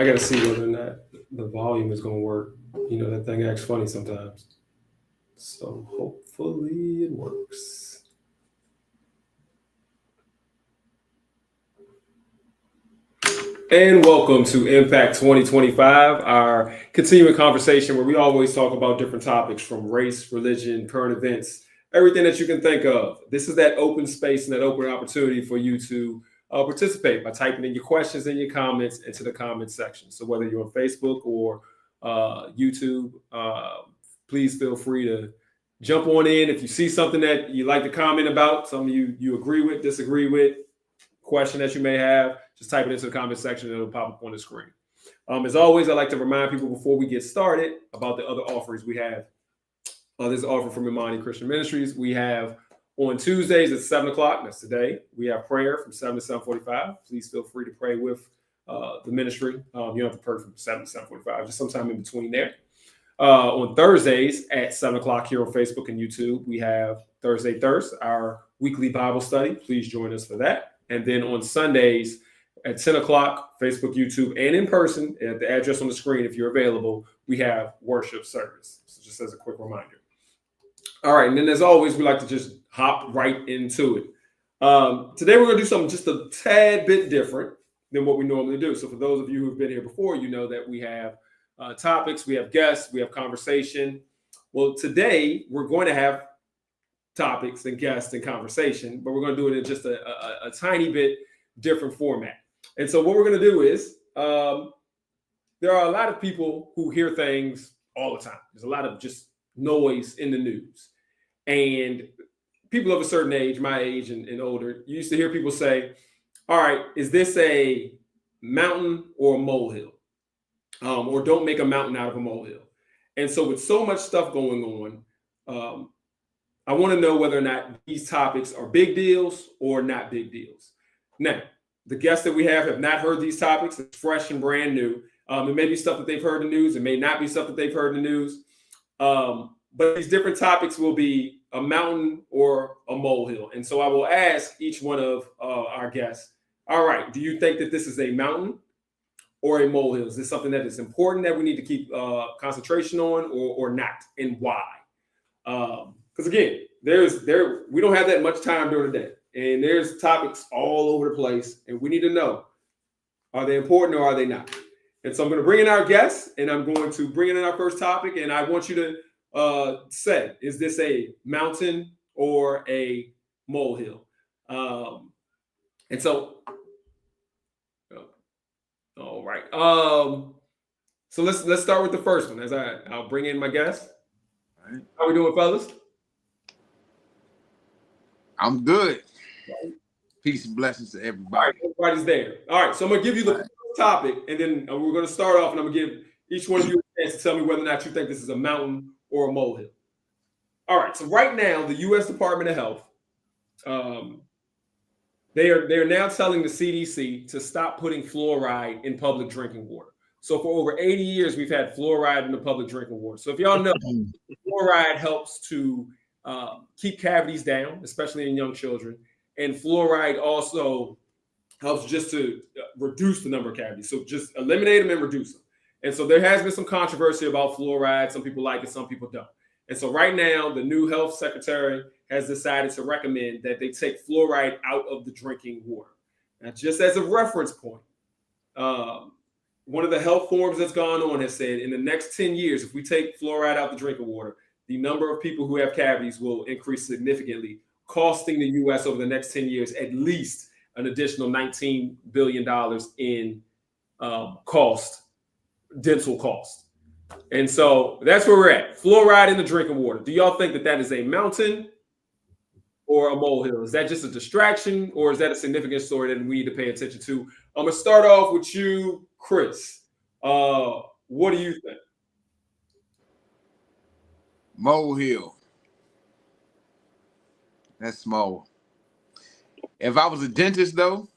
I gotta see whether or not the volume is gonna work. You know, that thing acts funny sometimes. So hopefully it works. And welcome to Impact 2025, our continuing conversation where we always talk about different topics from race, religion, current events, everything that you can think of. This is that open space and that open opportunity for you to participate by typing in your questions and your comments into the comment section. So whether you're on Facebook or YouTube, please feel free to jump on in. If you see something that you like to comment about, something you agree with, disagree with, question that you may have, just type it into the comment section and it'll pop up on the screen. As always, I like to remind people before we get started about the other offerings we have. This offer from Imani Christian Ministries. We have on Tuesdays at 7 o'clock, that's today, we have prayer from 7 to 7:45. Please feel free to pray with the ministry. You don't have to pray from 7 to 7:45, just sometime in between there. On Thursdays at 7 o'clock here on Facebook and YouTube, we have Thursday Thirst, our weekly Bible study. Please join us for that. And then on Sundays at 10 o'clock, Facebook, YouTube, and in person, at the address on the screen, if you're available, we have worship service. So just as a quick reminder. All right. And then as always, we like to just hop right into it. Today, we're going to do something just a tad bit different than what we normally do. So for those of you who've been here before, you know that we have topics, we have guests, we have conversation. Well, today, we're going to have topics and guests and conversation, but we're going to do it in just a tiny bit different format. And so what we're going to do is there are a lot of people who hear things all the time. There's a lot of just noise in the news. And people of a certain age, my age and older, you used to hear people say, all right, is this a mountain or a molehill? Or don't make a mountain out of a molehill. And so with so much stuff going on, I want to know whether or not these topics are big deals or not big deals. Now, the guests that we have not heard these topics. It's fresh and brand new. It may be stuff that they've heard in the news. It may not be stuff that they've heard in the news. But these different topics will be a mountain or a molehill. And so I will ask each one of our guests, all right, do you think that this is a mountain or a molehill? Is this something that is important that we need to keep concentration on or not, and why? Because again, we don't have that much time during the day, and there's topics all over the place, and we need to know, are they important or are they not? And so I'm going to bring in our guests, and I'm going to bring in our first topic, and I want you to say, is this a mountain or a molehill? And so, all right. So let's start with the first one. I'll bring in my guest. All right. How we doing, fellas? I'm good. Peace and blessings to everybody. All right, everybody's there. All right, so I'm gonna give you the first topic, and then we're gonna start off, and I'm gonna give each one of you a chance to tell me whether or not you think this is a mountain or a molehill. All right, so right now, the U.S. Department of Health, they're now telling the CDC to stop putting fluoride in public drinking water. So for over 80 years, we've had fluoride in the public drinking water. So if y'all know, fluoride helps to keep cavities down, especially in young children. And fluoride also helps just to reduce the number of cavities. So just eliminate them and reduce them. And so there has been some controversy about fluoride. Some people like it, some people don't. And so right now, the new health secretary has decided to recommend that they take fluoride out of the drinking water. Now, just as a reference point, one of the health forums that's gone on has said in the next 10 years, if we take fluoride out the drinking water, the number of people who have cavities will increase significantly, costing the U.S. over the next 10 years at least an additional $19 billion in dental cost. And so that's where we're at. Fluoride in the drinking water. Do y'all think that is a mountain or a molehill? Is that just a distraction, or is that a significant story that we need to pay attention to? I'm going to start off with you, Chris. What do you think? Molehill. That's small. If I was a dentist, though,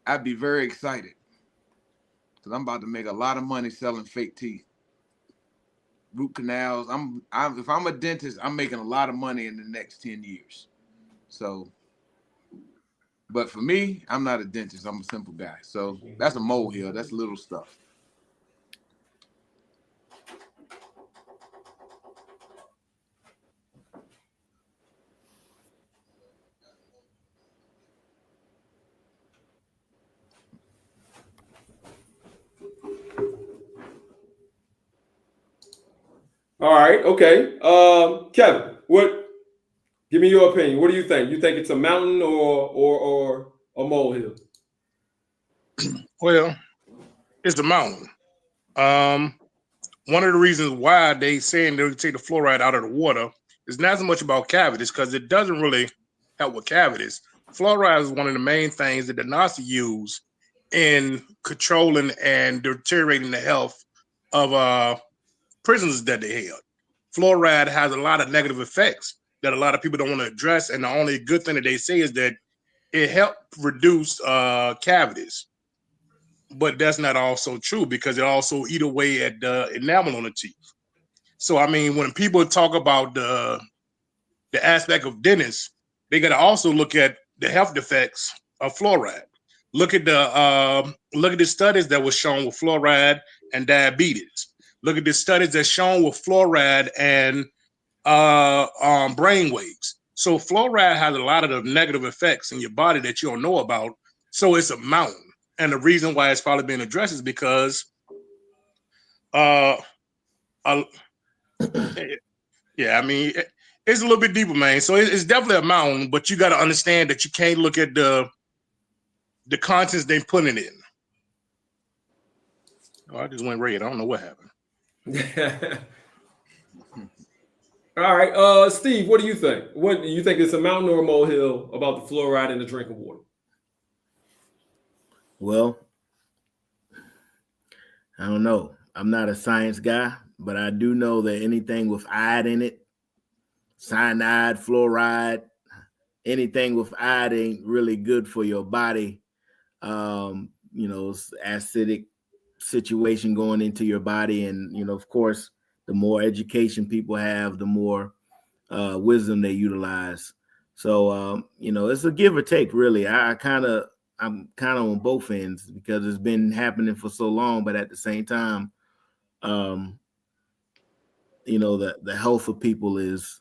I'd be very excited because I'm about to make a lot of money selling fake teeth, root canals. If I'm a dentist, I'm making a lot of money in the next 10 years. So But for me, I'm not a dentist. I'm a simple guy. So that's a molehill. That's little stuff. All right. Okay. Kevin, what? Give me your opinion. What do you think? You think it's a mountain or a molehill? Well, it's a mountain. One of the reasons why they saying they take the fluoride out of the water is not so much about cavities because it doesn't really help with cavities. Fluoride is one of the main things that the Nazi used in controlling and deteriorating the health of prisoners that they held. Fluoride has a lot of negative effects that a lot of people don't want to address, and the only good thing that they say is that it helped reduce cavities. But that's not also true because it also eat away at the enamel on the teeth. So I mean, when people talk about the aspect of dentists, they got to also look at the health effects of fluoride. Look at the studies that was shown with fluoride and diabetes. Look at the studies that's shown with fluoride and brain waves. So fluoride has a lot of the negative effects in your body that you don't know about. So it's a mountain. And the reason why it's probably being addressed is because, yeah, I mean, it's a little bit deeper, man. So it's definitely a mountain, but you got to understand that you can't look at the contents they putting in. Oh, I just went red. I don't know what happened. All right, Steve, what do you think? What do you think it's a mountain or a molehill about the fluoride in the drinking water? Well, I don't know. I'm not a science guy, but I do know that anything with iod in it, cyanide, fluoride, anything with iod ain't really good for your body. It's acidic situation going into your body. And, of course, the more education people have, the more wisdom they utilize. So, it's a give or take, really. I'm kind of on both ends because it's been happening for so long, but at the same time, the health of people is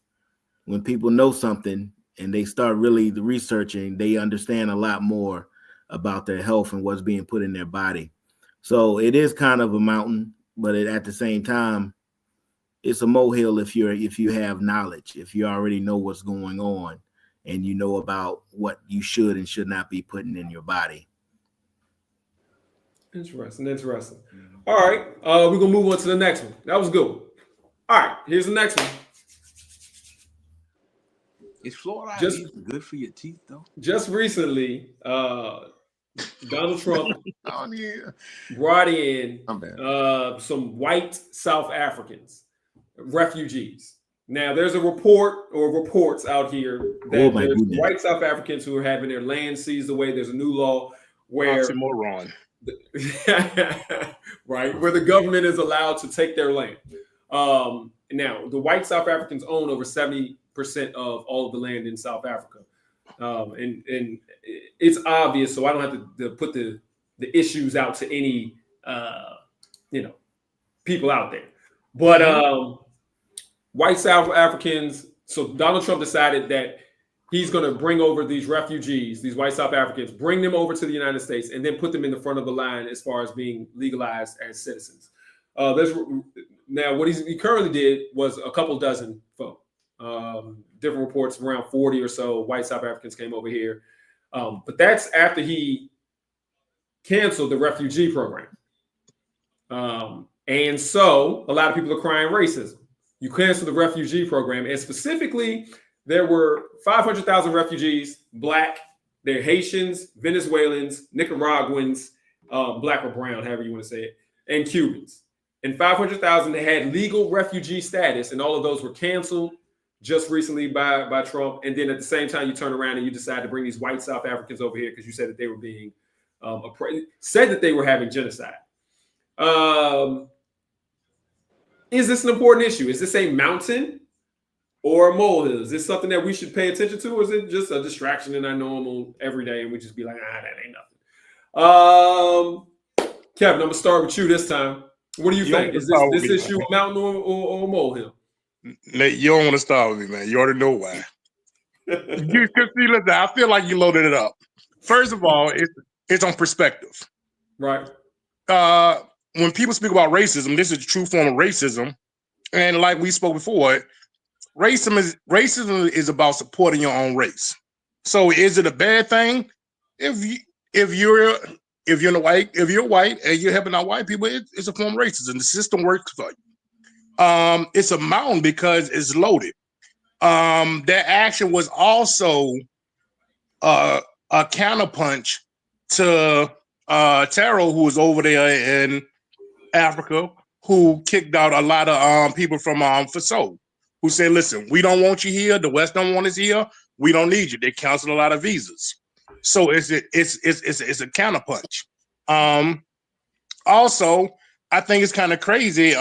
when people know something and they start really researching, they understand a lot more about their health and what's being put in their body. So it is kind of a mountain, but at the same time, it's a molehill if you have knowledge, if you already know what's going on and you know about what you should and should not be putting in your body. Interesting. All right, we're gonna move on to the next one. That was good. All right, here's the next one. Is fluoride good for your teeth, though? Just recently, Donald Trump brought in some white South Africans, refugees. Now, there's a report or reports out here that there's white South Africans who are having their land seized away. There's a new law where right, where the government is allowed to take their land. Now, the white South Africans own over 70% of all of the land in South Africa. And it's obvious, so I don't have to put the issues out to any people out there. But white South Africans, so Donald Trump decided that he's going to bring over these refugees, these white South Africans, bring them over to the United States, and then put them in the front of the line as far as being legalized as citizens. Now, what he currently did was a couple dozen folk. Different reports, around 40 or so white South Africans came over here. But that's after he canceled the refugee program. And so a lot of people are crying racism. You cancel the refugee program, and specifically, there were 500,000 refugees, Black, they're Haitians, Venezuelans, Nicaraguans, Black or brown, however you want to say it, and Cubans. And 500,000 that had legal refugee status, and all of those were canceled just recently by Trump. And then at the same time, you turn around and you decide to bring these white South Africans over here because you said that they were being said that they were having genocide. Is this an important issue? Is this a mountain or a molehill? Is this something that we should pay attention to, or is it just a distraction in our normal everyday, and we just be like, that ain't nothing? Kevin, I'm gonna start with you this time. What do you think? Is this issue a mountain or a molehill? Nate, you don't want to start with me, man. You already know why. You see, listen, I feel like you loaded it up. First of all, it's on perspective. Right. When people speak about racism, this is a true form of racism. And like we spoke before, racism is about supporting your own race. So is it a bad thing? If you're white and you're helping out white people, it's a form of racism. The system works for you. It's a mountain because it's loaded. That action was also a counterpunch to Taro, who was over there in Africa, who kicked out a lot of people from FASO, who said, listen, we don't want you here. The West don't want us here. We don't need you. They canceled a lot of visas. So it's a counterpunch. Also, I think it's kind of crazy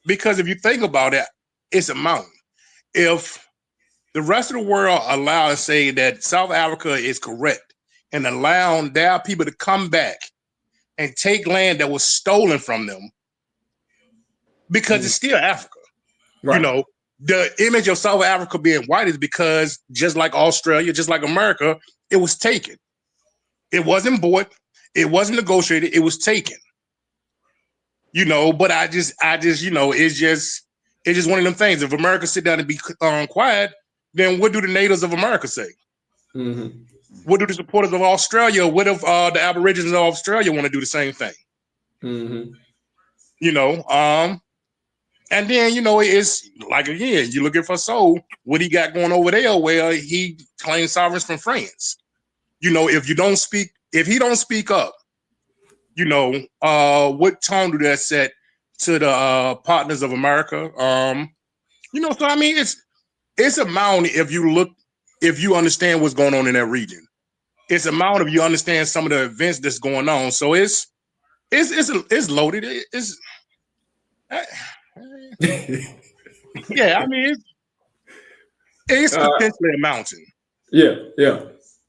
because if you think about it, it's a mountain. If the rest of the world allow and say that South Africa is correct and allowing their people to come back and take land that was stolen from them, because it's still Africa. Right. You know, the image of South Africa being white is because just like Australia, just like America, it was taken. It wasn't bought. It wasn't negotiated. It was taken. You know, but I just, you know, it's just one of them things. If America sit down and be quiet, then what do the natives of America say? Mm-hmm. What do the supporters of Australia? What if the Aborigines of Australia want to do the same thing? Mm-hmm. You know, and then, you know, it's like, again, you're looking for Soul, what he got going over there where he claims sovereigns from France. You know, if he don't speak up, you know, what tone do that set to the partners of America? You know, so I mean, it's a mountain if you understand what's going on in that region. It's a mountain if you understand some of the events that's going on. So it's loaded. Yeah, I mean, it's potentially a mountain. Yeah.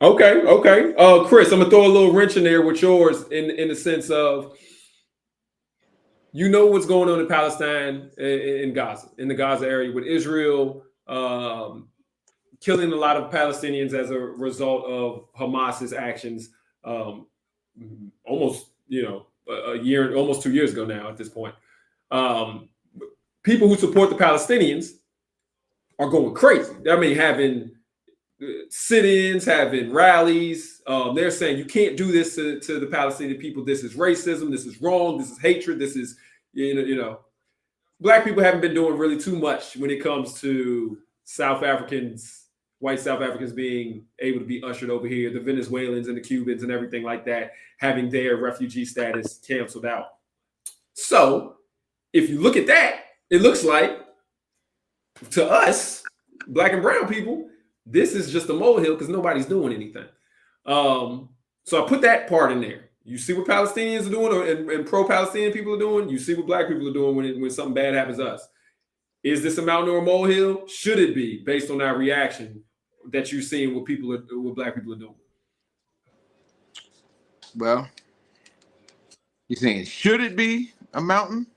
Okay. Chris, I'm gonna throw a little wrench in there with yours in the sense of, you know, what's going on in Palestine, in Gaza, in the Gaza area, with Israel killing a lot of Palestinians as a result of Hamas's actions. Almost, you know, almost 2 years ago now at this point. People who support the Palestinians are going crazy. I mean, having sit-ins, having rallies. They're saying you can't do this to the Palestinian people. This is racism. This is wrong. This is hatred. This is, you know, Black people haven't been doing really too much when it comes to white South Africans being able to be ushered over here, the Venezuelans and the Cubans and everything like that, having their refugee status canceled out. So if you look at that, it looks like, to us, Black and brown people, this is just a molehill because nobody's doing anything. So I put that part in there. You see what Palestinians are doing, and pro-Palestinian people are doing. You see what Black people are doing when something bad happens to us. Is this a mountain or a molehill? Should it be, based on our reaction that you're seeing what Black people are doing? Well, you're saying, should it be a mountain?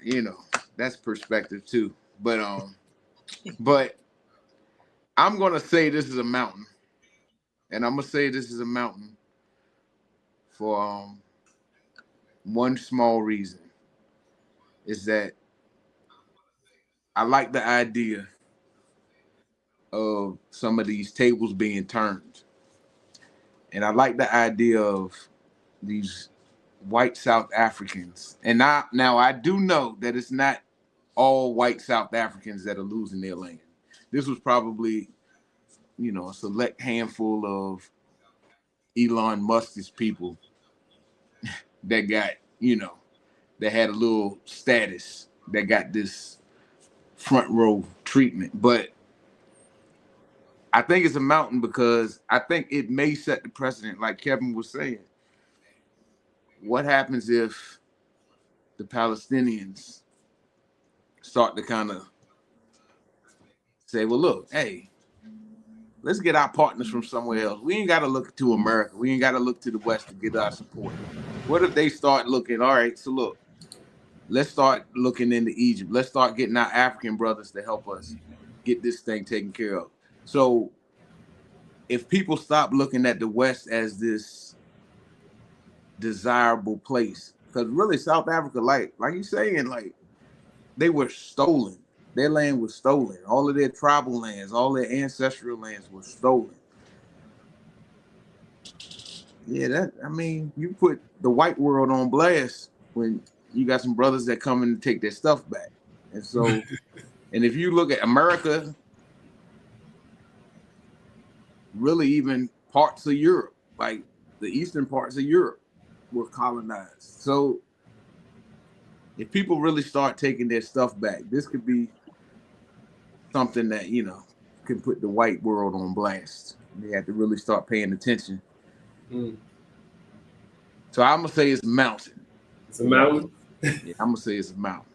You know, that's perspective too. But I'm gonna say this is a mountain, and I'm gonna say this is a mountain for one small reason. Is that I like the idea of some of these tables being turned. And I like the idea of these white South Africans. And now I do know that it's not all white South Africans that are losing their land. This was probably, you know, a select handful of Elon Musk's people that got, you know, that had a little status, that got this front row treatment. But I think it's a mountain because I think it may set the precedent, like Kevin was saying. What happens if the Palestinians start to kind of say, well, look, hey, let's get our partners from somewhere else. We ain't got to look to America. We ain't got to look to the West to get our support. What if they start looking, all right, so look, let's start looking into Egypt. Let's start getting our African brothers to help us get this thing taken care of. So if people stop looking at the West as this desirable place, because really South Africa, like you're saying, like they were stolen. Their land was stolen. All of their tribal lands, all their ancestral lands were stolen. Yeah, you put the white world on blast when you got some brothers that come and take their stuff back. And so, and if you look at America, really even parts of Europe, like the eastern parts of Europe were colonized. So if people really start taking their stuff back, this could be something that, can put the white world on blast. They have to really start paying attention. So I'm going to say it's a mountain. It's a mountain? Yeah, I'm going to say it's a mountain.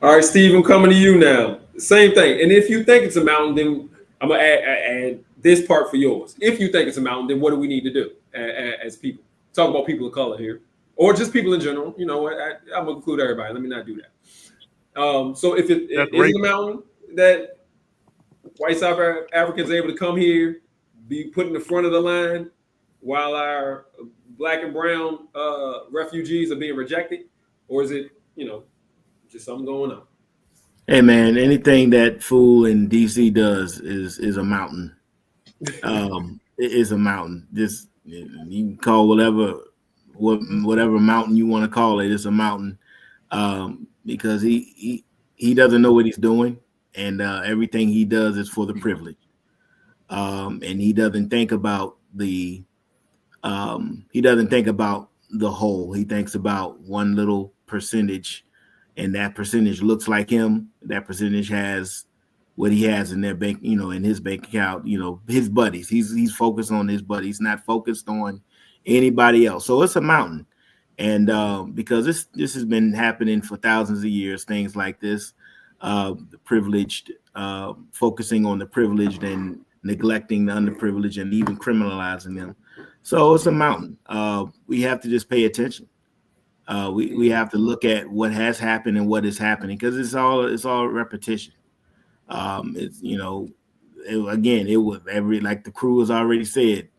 All right, Steve, I'm coming to you now. Same thing. And if you think it's a mountain, then I'm going to add this part for yours. If you think it's a mountain, then what do we need to do as people? Talk about people of color here, or just people in general. You know, I'm going to include everybody. Let me not do that. So if it is a mountain that white South Africans are able to come here, be put in the front of the line while our black and brown refugees are being rejected, or is it, just something going on? Hey man, anything that fool in DC does is a mountain. It is a mountain. Just you can call whatever mountain you want to call it. It's a mountain because he doesn't know what he's doing, and everything he does is for the privilege. And he doesn't think about the whole. He thinks about one little percentage. And that percentage looks like him. That percentage has what he has in their bank, in his bank account, his buddies. He's focused on his buddies, not focused on anybody else. So it's a mountain. And because this has been happening for thousands of years, things like this, the privileged, focusing on the privileged and neglecting the underprivileged and even criminalizing them. So it's a mountain. We have to just pay attention. We have to look at what has happened and what is happening, because it's all repetition. It's it was like the crew has already said,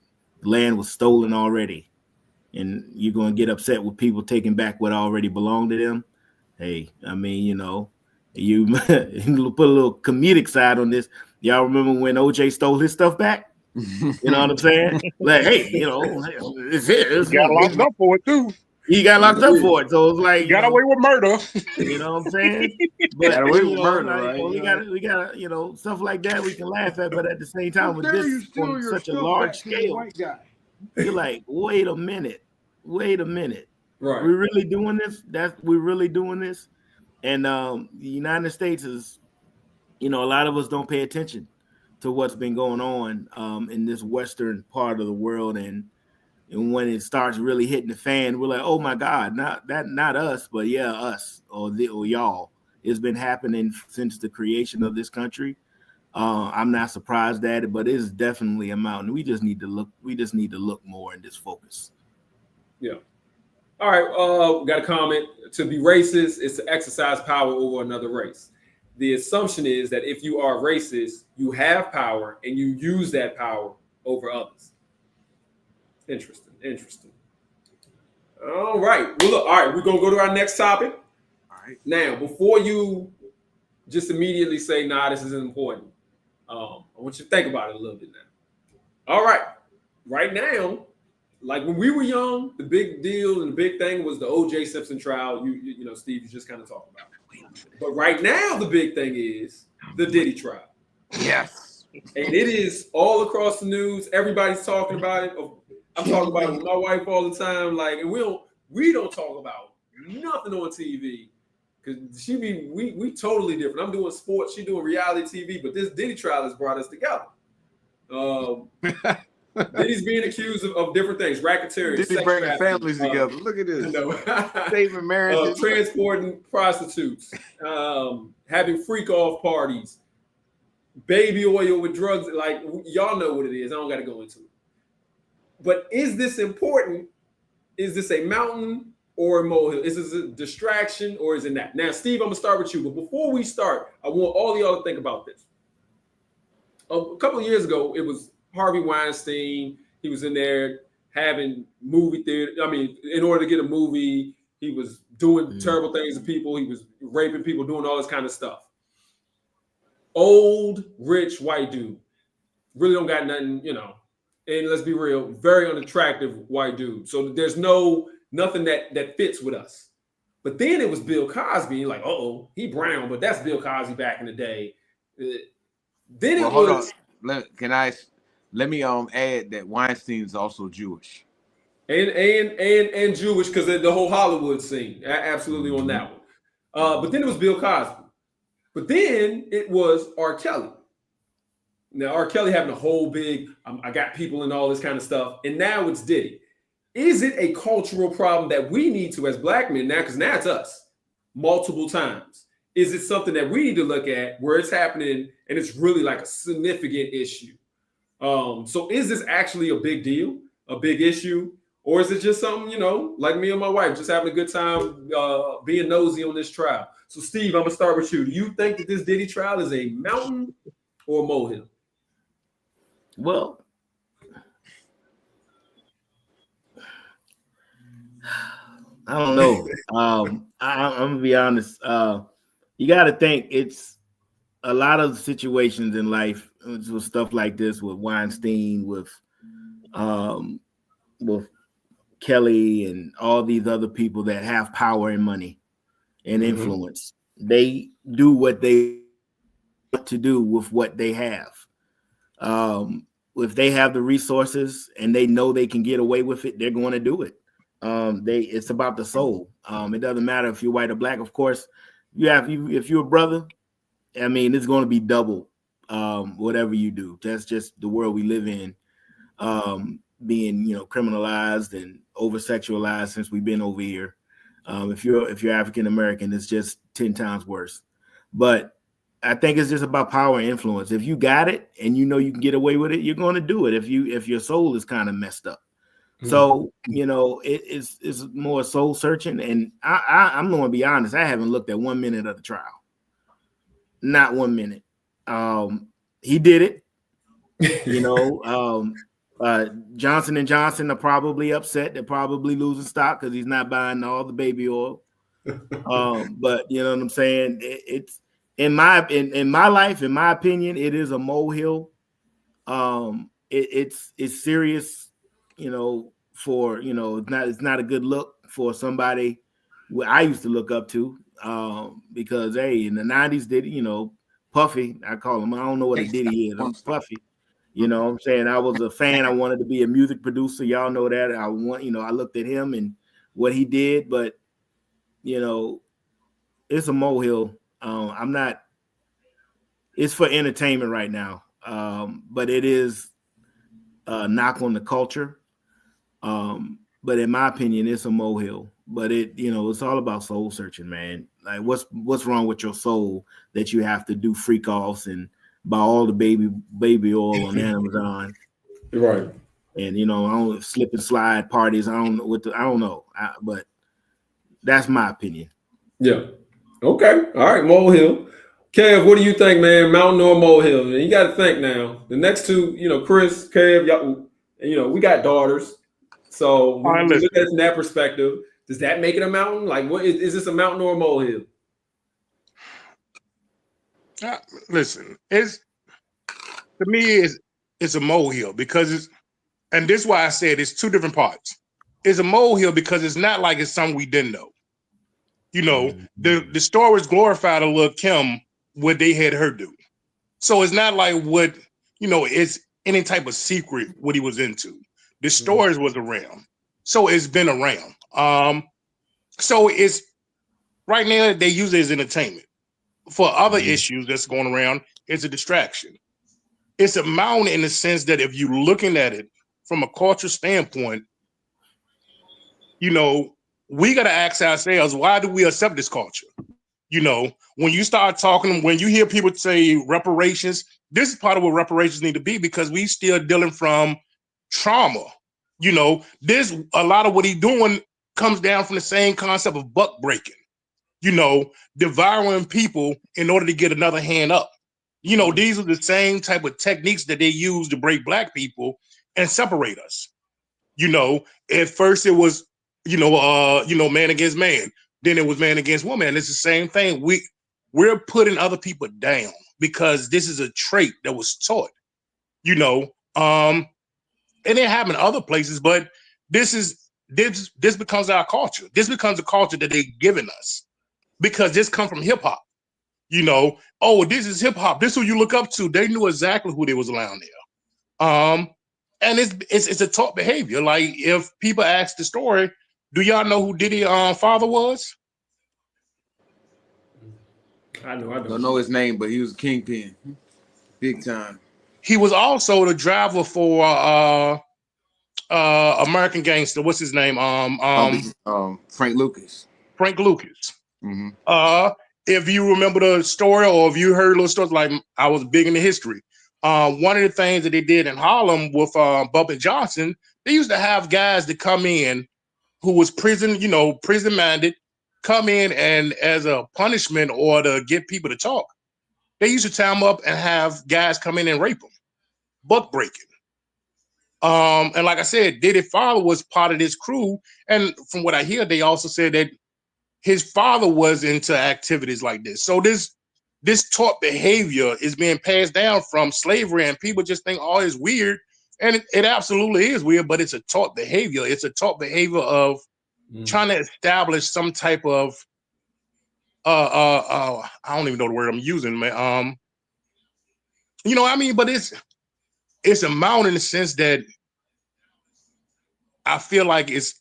land was stolen already, and you're gonna get upset with people taking back what already belonged to them. Hey, you put a little comedic side on this. Y'all remember when OJ stole his stuff back? You know what I'm saying? Like, hey, it's his. Got locked up for it too. He got locked up for it, so it's like got away with murder. You know what I'm saying? But got away with murder, right? We got stuff like that we can laugh at, but at the same time, with this on such a large scale, you're like, wait a minute, right? We're really doing this. We're really doing this, and the United States is, a lot of us don't pay attention to what's been going on in this Western part of the world, and when it starts really hitting the fan, we're like, oh my God, not us, but yeah, us or y'all. It's been happening since the creation of this country. I'm not surprised at it, but it is definitely a mountain. We just need to look. We just need to look more and just focus. Yeah. All right. We got a comment. To be racist is to exercise power over another race. The assumption is that if you are racist, you have power and you use that power over others. Interesting. All right. Well, look, all right, we're gonna go to our next topic. All right. Now, before you just immediately say, nah, this isn't important, I want you to think about it a little bit now. All right. Right now, like when we were young, the big deal and the big thing was the O.J. Simpson trial. You know, Steve, you just kind of talked about it. But right now, the big thing is the Diddy trial. Yes. And it is all across the news. Everybody's talking about it. I'm talking about it with my wife all the time. Like, and we don't talk about nothing on TV because we totally different. I'm doing sports, she doing reality TV, but this Diddy trial has brought us together. Diddy's being accused of different things, racketeering, Diddy sex bringing trafficking, families together. Look at this. no, Saving marriages. transporting prostitutes, having freak off parties, baby oil with drugs. Like, y'all know what it is. I don't got to go into it. But is this important? Is this a mountain or a molehill? Is this a distraction or is it not? Now, Steve, I'm gonna start with you. But before we start, I want all of y'all to think about this. A couple of years ago, it was Harvey Weinstein. He was in there having movie theater. I mean, in order to get a movie, he was doing terrible things to people. He was raping people, doing all this kind of stuff. Old, rich, white dude. Really don't got nothing, you know. And let's be real, very unattractive white dude. So there's nothing that fits with us. But then it was Bill Cosby. Like, oh, he brown, but that's Bill Cosby back in the day. Then Well, it hold was. on. Let me add that Weinstein is also Jewish. And Jewish, because the whole Hollywood scene. Absolutely on that one. But then it was Bill Cosby. But then it was R. Kelly. Now, R. Kelly having a whole big, I got people and all this kind of stuff. And now it's Diddy. Is it a cultural problem that we need to, as black men now, because now it's us, multiple times? Is it something that we need to look at where it's happening and it's really like a significant issue? So is this actually a big deal, a big issue? Or is it just something, you know, like me and my wife, just having a good time being nosy on this trial? So, Steve, I'm going to start with you. Do you think that this Diddy trial is a mountain or a molehill? Well, I don't know. I'm gonna be honest. You got to think it's a lot of situations in life with stuff like this, with Weinstein, with Kelly, and all these other people that have power and money and influence. They do what they want to do with what they have. If they have the resources and they know they can get away with it, they're going to do it. It's about the soul. It doesn't matter if you're white or black. Of course, if you're a brother, I mean, it's going to be double whatever you do. That's just the world we live in, being, you know, criminalized and over sexualized since we've been over here. If you're African American, it's just 10 times worse. But I think it's just about power and influence. If you got it and you know you can get away with it, you're going to do it. If your soul is kind of messed up. So, you know, it's more soul searching. And I'm going to be honest, I haven't looked at 1 minute of the trial. Not 1 minute. He did it. You know, Johnson & Johnson are probably upset. They're probably losing stock because he's not buying all the baby oil. But you know what I'm saying? It's in my life, in my opinion, it is a molehill. It's serious. You know, for, you know, it's not a good look for somebody I used to look up to, because hey, in the 90s, Diddy, you know, Puffy, I call him. I don't know what a Diddy is. I'm Puffy. You know what I'm saying? I was a fan. I wanted to be a music producer. Y'all know that. I looked at him and what he did, but you know, it's a molehill. It's for entertainment right now. But it is a knock on the culture. But in my opinion, it's a molehill. But it's all about soul searching, man. Like what's wrong with your soul that you have to do freak offs and buy all the baby oil on Amazon, right? And I don't slip and slide parties. I don't know but that's my opinion. Yeah. Okay. All right. Molehill. Kev, what do you think, man? Mountain or molehill? And you got to think now. The next two, Chris, Kev, y'all, we got daughters. So we look at it from that perspective. Does that make it a mountain? Like, what is this, a mountain or a molehill? Listen, it's a molehill because and this is why I said it's two different parts. It's a molehill because it's not like it's something we didn't know. The stories glorified a Lil' Kim what they had her do. So it's not like it's any type of secret what he was into. The stories was around. So it's been around. So it's right now they use it as entertainment. For other issues that's going around, it's a distraction. It's a mountain in the sense that if you're looking at it from a culture standpoint, you know, we got to ask ourselves, why do we accept this culture? You know, when you start talking, when you hear people say reparations, this is part of what reparations need to be, because we still dealing from trauma. You know, this, a lot of what he's doing comes down from the same concept of buck breaking, you know, devouring people in order to get another hand up. You know, these are the same type of techniques that they use to break Black people and separate us. You know, at first it was, man against man. Then it was man against woman. And it's the same thing. We're putting other people down because this is a trait that was taught, you know. And it happened in other places, but this becomes our culture. This becomes a culture that they're giving us because this comes from hip hop. You know, oh, this is hip hop. This is who you look up to. They knew exactly who they was around there. And it's a taught behavior. Like, if people ask the story, do y'all know who Diddy's father was? I know. Don't know his name, but he was a kingpin, big time. He was also the driver for American Gangster. What's his name? Frank Lucas. Frank Lucas. Mm-hmm. If you remember the story, or if you heard little stories, like, I was big into history. One of the things that they did in Harlem with Bumpy Johnson, they used to have guys that come in who was prison minded, come in, and as a punishment or to get people to talk, they used to tie them up and have guys come in and rape them, buck breaking. And like I said, Diddy's father was part of this crew. And from what I hear, they also said that his father was into activities like this. So this taught behavior is being passed down from slavery, and people just think, oh, it's weird. And it absolutely is weird, but it's a taught behavior. It's a taught behavior of trying to establish some type of I don't even know the word I'm using, man. You know what I mean? But it's a mound in the sense that I feel like it's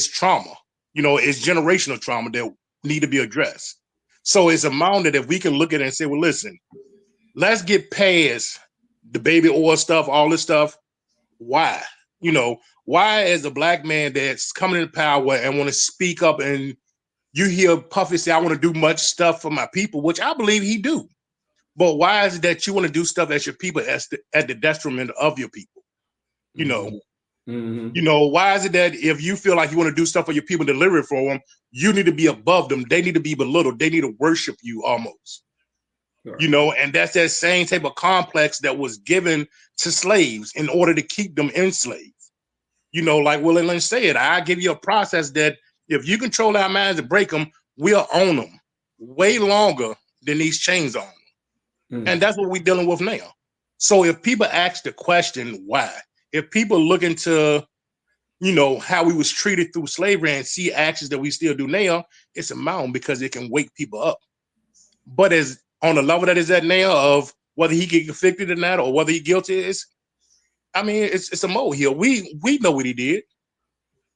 trauma. You know, it's generational trauma that need to be addressed. So it's a mound that if we can look at it and say, well, listen, let's get past the baby oil stuff, all this stuff. Why? You know, why, as a Black man that's coming into power and want to speak up, and you hear Puffy say, I want to do much stuff for my people, which I believe he do. But why is it that you want to do stuff as your people at the detriment of your people? You know, you know, why is it that if you feel like you want to do stuff for your people, deliver it for them, you need to be above them? They need to be belittled. They need to worship you almost. Right. You know, and that's that same type of complex that was given to slaves in order to keep them enslaved. You know, like Willie Lynch said, I give you a process that if you control our minds and break them, we'll own them way longer than these chains on them. And that's what we're dealing with now. So if people ask the question, why? If people look into, you know, how we was treated through slavery and see actions that we still do now, it's a mountain because it can wake people up. But as on the level that is at now of whether he get convicted or not, or whether he guilty is, I mean, it's a molehill. We know what he did.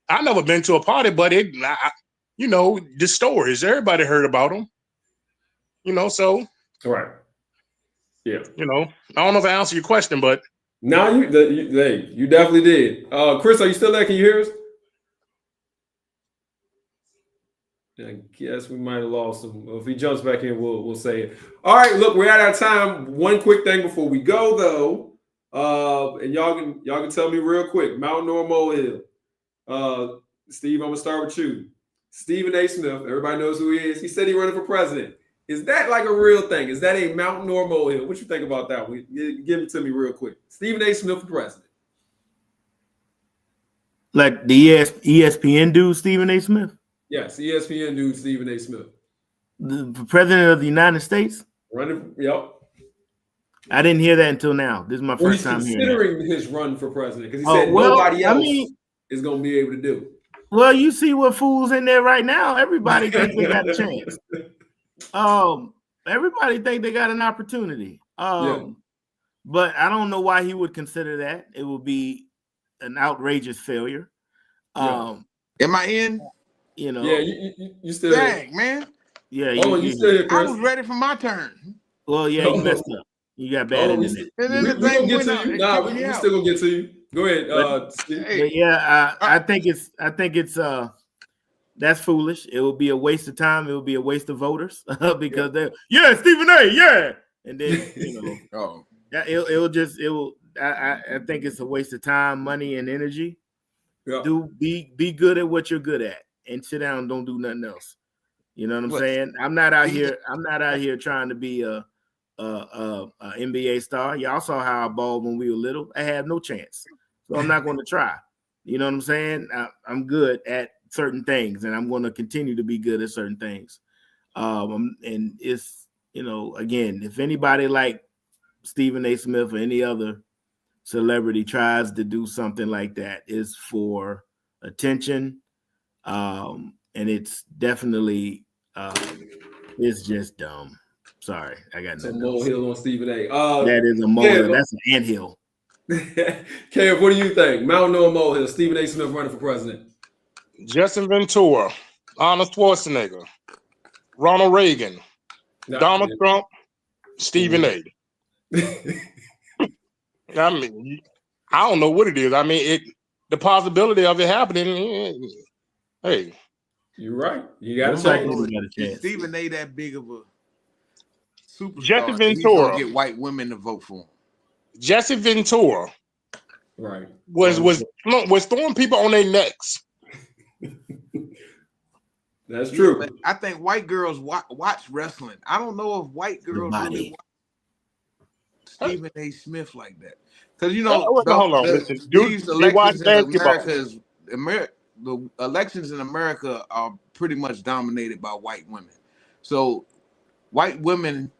I never been to a party, but you know, the stories, everybody heard about him. You know, so. Right. Yeah. You know, I don't know if I answered your question, but. No, you definitely did. Chris, are you still there? Can you hear us? I guess we might have lost him. If he jumps back in, we'll say it. All right, look, we're at our time. One quick thing before we go, though, and y'all can tell me real quick. Mount Normal Hill. Steve, I'm gonna start with you. Stephen A. Smith. Everybody knows who he is. He said he's running for president. Is that like a real thing? Is that a mountain or a molehill? What you think about that? Give it to me real quick. Stephen A. Smith for president. Like the ESPN dude, Stephen A. Smith? Yes, ESPN dude, Stephen A. Smith. The president of the United States? Yep. I didn't hear that until now. This is my first time hearing that. He's considering his run for president because he said nobody else is going to be able to do it. Well, you see what fools in there right now. Everybody thinks they got a chance. Everybody think they got an opportunity. But I don't know why he would consider that. It would be an outrageous failure. Am I in? You know. Yeah, you still. Dang, man. Yeah, you still here, Chris. I was ready for my turn. Well, yeah, you messed up. You got bad internet. We're gonna get to you. Nah, we still gonna get to you. Go ahead. Hey, But yeah, I think it's that's foolish. It will be a waste of time. It will be a waste of voters because Stephen A. Yeah, and then oh, I think it's a waste of time, money, and energy. Yeah. Be good at what you're good at, and sit down and don't do nothing else. You know what I'm What? saying? I'm not out here trying to be a NBA star. Y'all saw how I balled when we were little. I had no chance, so I'm not going to try. You know what I'm saying? I'm good at certain things, and I'm going to continue to be good at certain things. And it's again, if anybody like Stephen A. Smith or any other celebrity tries to do something like that, is for attention, and it's definitely it's just dumb. Sorry, I got So nothing. molehill on Stephen A. That is a molehill. That's an anthill. Kev, what do you think? Mountain or molehill? Stephen A. Smith running for president. Justin Ventura, Arnold Schwarzenegger, Ronald Reagan, Donald Trump, Stephen A. I mean, I don't know what it is. I mean, the possibility of it happening. Hey, you're right. You got to say is Stephen A. that big of a superstar? Justin Ventura, he's gonna get white women to vote for him. Jesse Ventura, right, was throwing people on their necks. That's true. But I think white girls watch wrestling. I don't know if white girls really watch Stephen A. Smith like that, because hold on, listen. These elections in America, the elections in America are pretty much dominated by white women. So white women,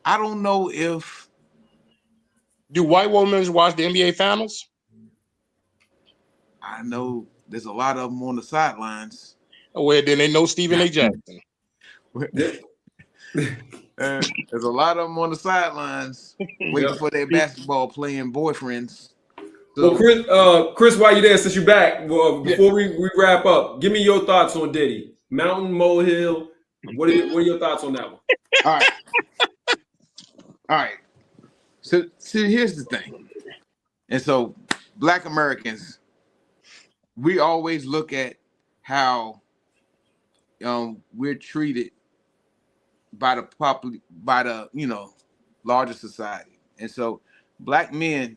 I don't know if do white women watch the NBA finals? I know there's a lot of them on the sidelines. Well, then they know Stephen A. Jackson. There's a lot of them on the sidelines waiting for their basketball playing boyfriends. So, well, Chris, while you're there, since you're back, before we wrap up, give me your thoughts on Diddy. Mountain, molehill. What are your thoughts on that one? All right. So here's the thing. And so Black Americans, we always look at how we're treated by the larger society. And so Black men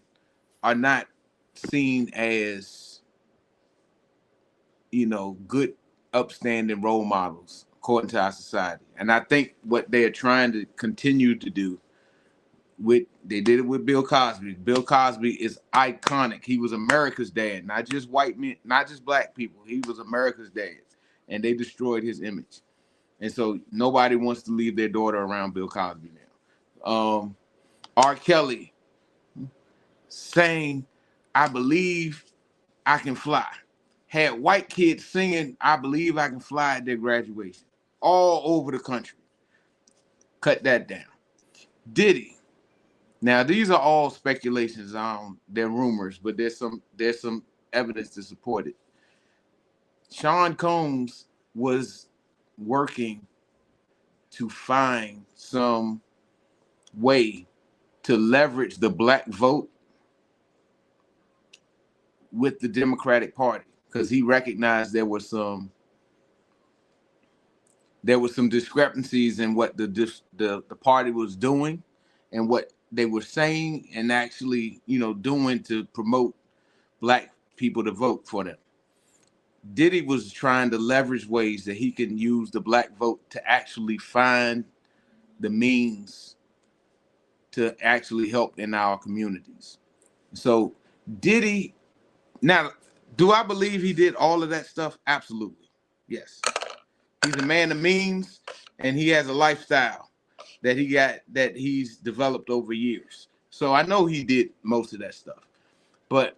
are not seen as good, upstanding role models according to our society. And I think what they are trying to continue to do they did it with Bill Cosby. Bill Cosby is iconic. He was America's dad, not just white men, not just Black people. He was America's dad, and they destroyed his image. And so nobody wants to leave their daughter around Bill Cosby now. R. Kelly saying, "I believe I can fly," had white kids singing "I Believe I Can Fly" at their graduation all over the country. Cut that down. Diddy. Now these are all speculations. They're rumors, but there's some evidence to support it. Sean Combs was working to find some way to leverage the Black vote with the Democratic Party, because he recognized there were some discrepancies in what the party was doing and what they were saying and actually doing to promote Black people to vote for them. Diddy was trying to leverage ways that he can use the Black vote to actually find the means to actually help in our communities. So Diddy, now, do I believe he did all of that stuff? Absolutely. Yes. He's a man of means, and he has a lifestyle that he's developed over years. So I know he did most of that stuff. But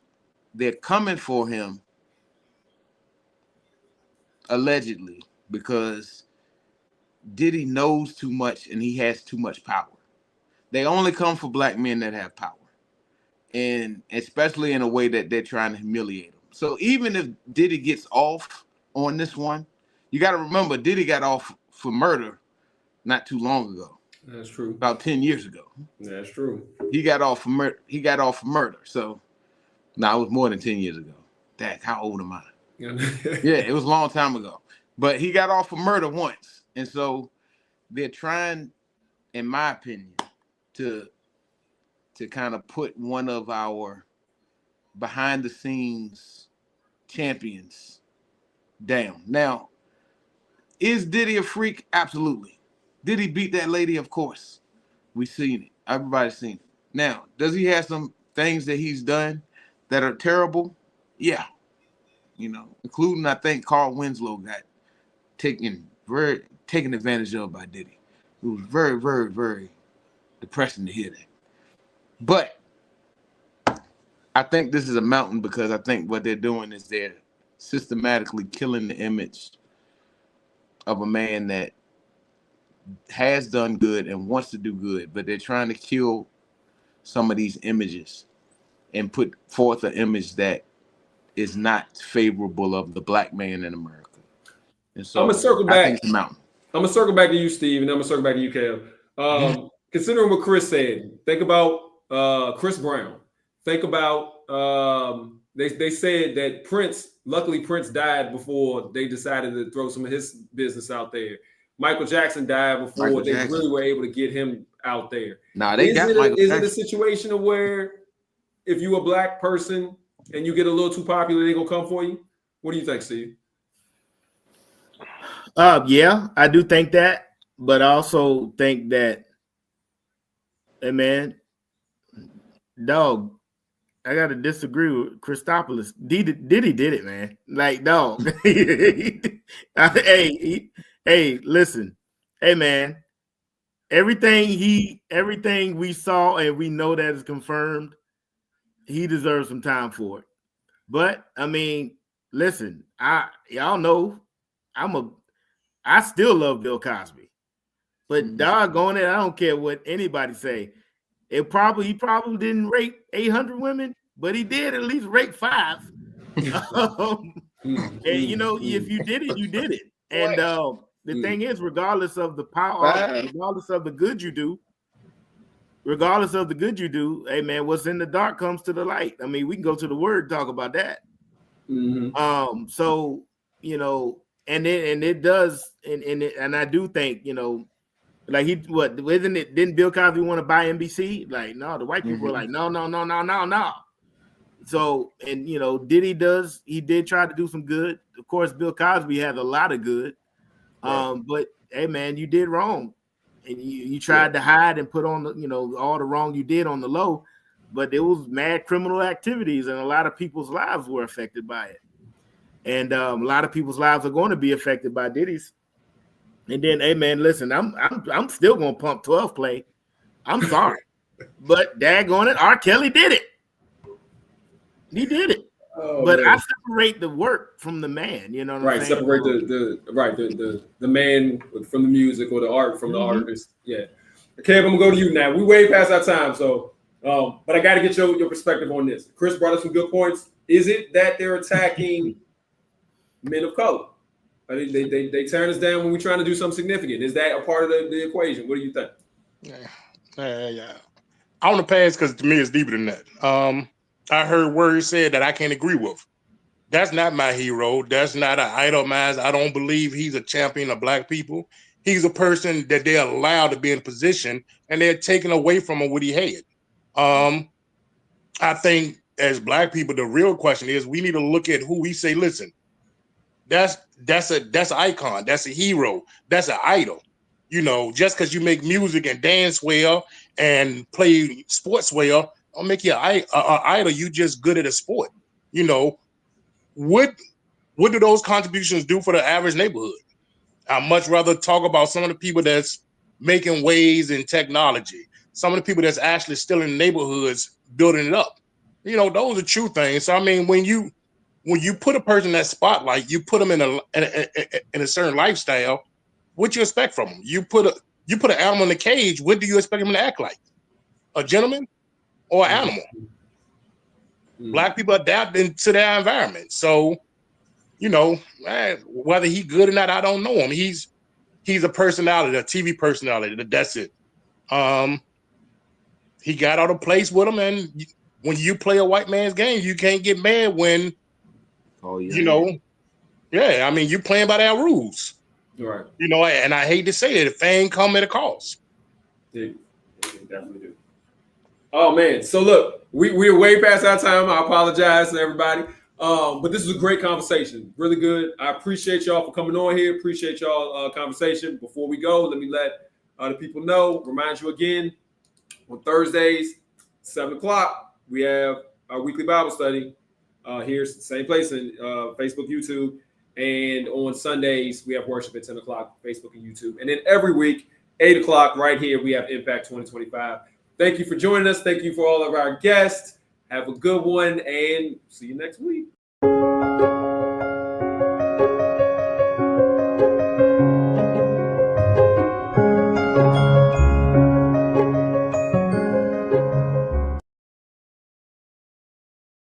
they're coming for him allegedly because Diddy knows too much and he has too much power. They only come for Black men that have power, and especially in a way that they're trying to humiliate him. So even if Diddy gets off on this one, you got to remember Diddy got off for murder not too long ago. That's true. About 10 years ago. That's true. He got off for murder. So No, it was more than 10 years ago. Dak, how old am I? Yeah. Yeah, it was a long time ago. But he got off for murder once. And so they're trying, in my opinion, to kind of put one of our behind the scenes champions down. Now, is Diddy a freak? Absolutely. Did he beat that lady? Of course. We've seen it. Everybody's seen it. Now, does he have some things that he's done that are terrible? Yeah. You know, including I think Carl Winslow got taken advantage of by Diddy. It was very, very, very depressing to hear that. But I think this is a mountain because I think what they're doing is they're systematically killing the image of a man that has done good and wants to do good, but they're trying to kill some of these images and put forth an image that is not favorable of the black man in America. And so I'm gonna circle I back. think it's a mountain. I'm gonna circle back to you, Steve, and I'm gonna circle back to you, Kev. Considering what Chris said, think about Chris Brown. Think about they said that Prince. Luckily, Prince died before they decided to throw some of his business out there. Michael Jackson died before they really were able to get him out there. Nah, they got Michael Jackson. Is it a situation of where if you're a black person and you get a little too popular, they gonna come for you? What do you think, Steve? Yeah, I do think that, but I also think that, hey man, dog, I gotta disagree with Christopoulos. Diddy did it, man. Like, dog. Hey, listen. Hey, man. Everything we saw and we know that is confirmed, he deserves some time for it. But I mean, listen, y'all know I still love Bill Cosby. But doggone it, I don't care what anybody say. He probably didn't rape 800 women, but he did at least rape 5. And you know, if you did it, you did it. And the thing is, regardless of the power, regardless of the good you do, hey man, what's in the dark comes to the light. I mean, we can go to the word, talk about that. So you know, and it does, and I do think, you know, like didn't Bill Cosby want to buy NBC? Like, no, the white people were like, no. So, and you know, he did try to do some good. Of course, Bill Cosby had a lot of good. But hey man, you did wrong. And you tried to hide and put on the, you know, all the wrong you did on the low, but there was mad criminal activities and a lot of people's lives were affected by it. And a lot of people's lives are going to be affected by Diddy's. And then, hey man, listen, I'm still gonna pump 12 play. I'm sorry, but daggone it, R. Kelly did it. He did it. But man, I separate the work from the man. You know what I'm saying? Separate the man from the music or the art from the artist. Yeah. Kev, I'm gonna go to you now. We way past our time, so but I got to get your perspective on this. Chris brought up some good points. Is it that they're attacking men of color? They turn us down when we're trying to do something significant. Is that a part of the equation? What do you think? Yeah. I want to pass because to me it's deeper than that. I heard words said that I can't agree with. That's not my hero. That's not an idol of mine. I don't believe he's a champion of black people. He's a person that they're allowed to be in position and they're taking away from him what he had. I think as black people, the real question is we need to look at who we say, listen, that's an icon. That's a hero. That's an idol. You know, just because you make music and dance well and play sports well, don't make you an idol. You just good at a sport. You know, what do those contributions do for the average neighborhood? I'd much rather talk about some of the people that's making waves in technology, some of the people that's actually still in neighborhoods building it up. You know, those are true things. So I mean, when you put a person in that spotlight, you put them in a certain lifestyle. What you expect from them? You put an animal in a cage. What do you expect him to act like? A gentleman or an animal? Black people adapt into their environment. So, you know, whether he's good or not, I don't know him. He's a personality, a TV personality. That's it. He got out of place with him, and when you play a white man's game, you can't get mad when, Oh yeah. you know, yeah, I mean, you playing by their rules. Right. You know, and I hate to say it, fame come at a cost. They definitely do. Oh man. So look, we're way past our time. I apologize to everybody. But this was a great conversation. Really good. I appreciate y'all for coming on here. Appreciate y'all conversation. Before we go, let me let the people know, remind you again, on Thursdays, 7 o'clock, we have our weekly Bible study here, same place in Facebook, YouTube. And on Sundays, we have worship at 10 o'clock, Facebook and YouTube. And then every week, 8 o'clock, right here, we have Impact 2025. Thank you for joining us. Thank you for all of our guests. Have a good one and see you next week.